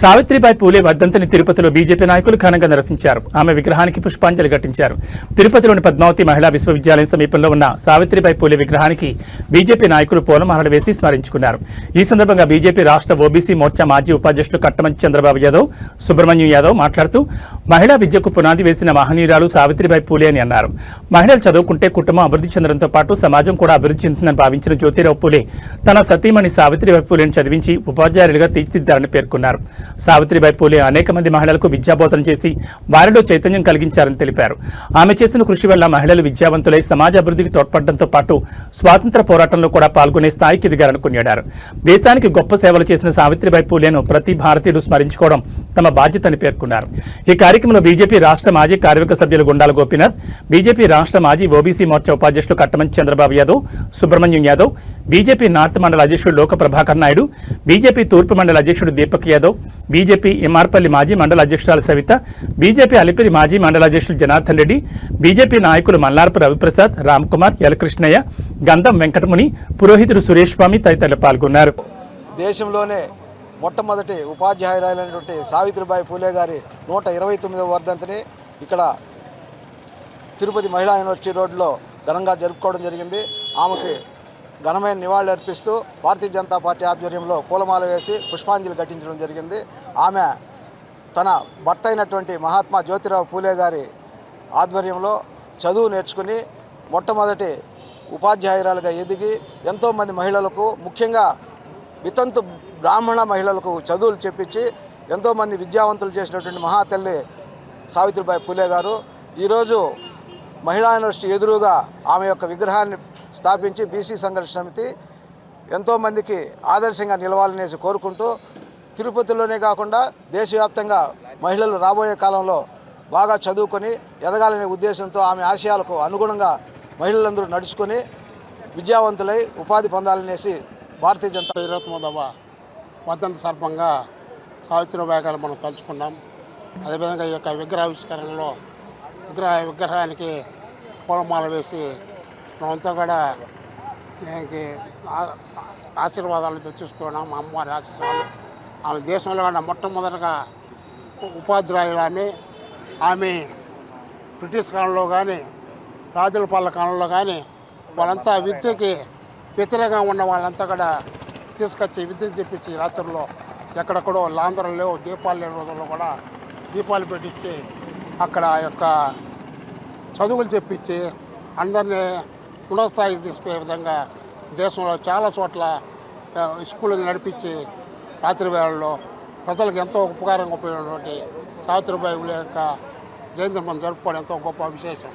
సావిత్రిబాయి పూలే వర్ధంతిని తిరుపతిలో బీజేపీ నాయకులు ఘనంగా నిర్వహించారు. ఆమె విగ్రహానికి పుష్పాంజలి ఘటించారు. తిరుపతిలోని పద్మావతి మహిళా విశ్వవిద్యాలయం సమీపంలో ఉన్న సావిత్రిబాయి పూలే విగ్రహానికి బీజేపీ నాయకులు పూలమాలలు వేసి స్మరించుకున్నారు. ఈ సందర్భంగా బీజేపీ రాష్ట్ర ఓబీసీ మోర్చా మాజీ ఉపాధ్యక్షులు కట్టమంచి చంద్రబాబు యాదవ్, సుబ్రహ్మణ్యం యాదవ్ మాట్లాడుతూ మహిళా విద్యకు పునాది వేసిన మహనీయురాలు సావిత్రిబాయి పూలే అని అన్నారు. మహిళలు చదువుకుంటే కుటుంబం అభివృద్ధి చెందడంతో పాటు సమాజం కూడా అభివృద్ధి చెందుతుందని భావించిన జ్యోతిరావు పూలే తన సతీమణి సావిత్రిబాయి పూలేని చదివించి ఉపాధ్యాయులుగా తీర్చిదిద్దారని పేర్కొన్నారు. సావిత్రిబాయి పూలే అనేక మంది మహిళలకు విద్యాబోధన చేసి వారిలో చైతన్యం కలిగించారని తెలిపారు. ఆమె చేసిన కృషి వల్ల మహిళలు విద్యావంతులై సమాజ అభివృద్ధికి తోడ్పడడంతో పాటు స్వాతంత్ర పోరాటంలో కూడా పాల్గొనే స్థాయికి ఎదిగారని కొనియాడారు. దేశానికి గొప్ప సేవలు చేసిన సావిత్రిబాయి పూలేను ప్రతి భారతీయుడు స్మరించుకోవడం తమ బాధ్యతని పేర్కొన్నారు. ఈ కార్యక్రమంలో బీజేపీ రాష్ట్ర మాజీ కార్యవర్గ సభ్యులు గుండాల గోపీనాథ్, బీజేపీ రాష్ట్ర మాజీ ఓబీసీ మోర్చా ఉపాధ్యక్షులు కట్టమంచి చంద్రబాబు యాదవ్, సుబ్రహ్మణ్యం యాదవ్, బీజేపీ నార్త్ మండల అధ్యక్షుడు లోక ప్రభాకర్ నాయుడు, బీజేపీ తూర్పు మండల అధ్యక్షుడు దీపక్ యాదవ్, బీజేపీ ఎంఆర్పల్లి మాజీ మండల అధ్యక్షురాలు సవిత, బీజేపీ అలిపిరి మాజీ మండల అధ్యక్షులు జనార్దన్ రెడ్డి, బీజేపీ నాయకులు మల్లారపు రవిప్రసాద్, రామ్కుమార్, ఎలకృష్ణయ్య, గంధం వెంకటముని, పురోహితుడు సురేష్ స్వామి తదితరులు పాల్గొన్నారు. దేశంలోనే మొట్టమొదటి ఉపాధ్యాయురాలైనటువంటి సావిత్రిబాయి పూలే గారి 129వ వర్ధంతిని ఇక్కడ తిరుపతి మహిళా యూనివర్సిటీ రోడ్లో ఘనంగా జరుపుకోవడం జరిగింది. ఆమెకి ఘనమైన నివాళులు అర్పిస్తూ భారతీయ జనతా పార్టీ ఆధ్వర్యంలో పూలమాల వేసి పుష్పాంజలి ఘటించడం జరిగింది. ఆమె తన భర్త అయినటువంటి మహాత్మా జ్యోతిరావు పూలే గారి ఆధ్వర్యంలో చదువు నేర్చుకుని మొట్టమొదటి ఉపాధ్యాయురాలుగా ఎదిగి ఎంతోమంది మహిళలకు, ముఖ్యంగా వితంతు బ్రాహ్మణ మహిళలకు చదువులు చెప్పించి ఎంతోమంది విద్యావంతులు చేసినటువంటి మహాతల్లి సావిత్రిబాయి పూలే గారు ఈరోజు మహిళా యూనివర్సిటీ ఎదురుగా ఆమె యొక్క విగ్రహాన్ని స్థాపించి బీసీ సంఘర్షణ సమితి ఎంతోమందికి ఆదర్శంగా నిలవాలనేసి కోరుకుంటూ తిరుపతిలోనే కాకుండా దేశవ్యాప్తంగా మహిళలు రాబోయే కాలంలో బాగా చదువుకొని ఎదగాలనే ఉద్దేశంతో ఆమె ఆశయాలకు అనుగుణంగా మహిళలందరూ నడుచుకొని విద్యావంతులై ఉపాధి పొందాలనేసి భారతీయ జనతా 29వ వర్ధంతి సందర్భంగా సావిత్రిబాయి గారు మనం తలుచుకున్నాం. అదేవిధంగా ఈ యొక్క విగ్రహావిష్కరణలో విగ్రహానికి పూలమాల వేసి మనమంతా కూడా దీనికి ఆశీర్వాదాలు తెచ్చుకున్నాం. అమ్మవారి ఆశీస్సులు. ఆమె దేశంలో కూడా మొట్టమొదటిగా ఉపాధ్యాయులు. ఆమె బ్రిటిష్ కాలంలో కానీ రాజుల పాలన కాలంలో కానీ వాళ్ళంతా విద్యకి వ్యతిరేకంగా ఉన్న వాళ్ళంతా కూడా తీసుకొచ్చి విద్యను చెప్పించి రాత్రుల్లో ఎక్కడెక్కడో లాంధ్రలో లేవు దీపాలు లేని రోజుల్లో కూడా దీపాలు పెట్టించి అక్కడ యొక్క చదువులు చెప్పించి అందరినీ ఉన్నత స్థాయికి తీసుకునే విధంగా దేశంలో చాలా చోట్ల స్కూళ్ళని నడిపించి రాత్రి వేళల్లో ప్రజలకు ఎంతో ఉపకారంగా ఉపయోగపడినటువంటి సావిత్రిబాయి యొక్క జయంతిని మనం జరుపుకోవడం ఎంతో గొప్ప విశేషం.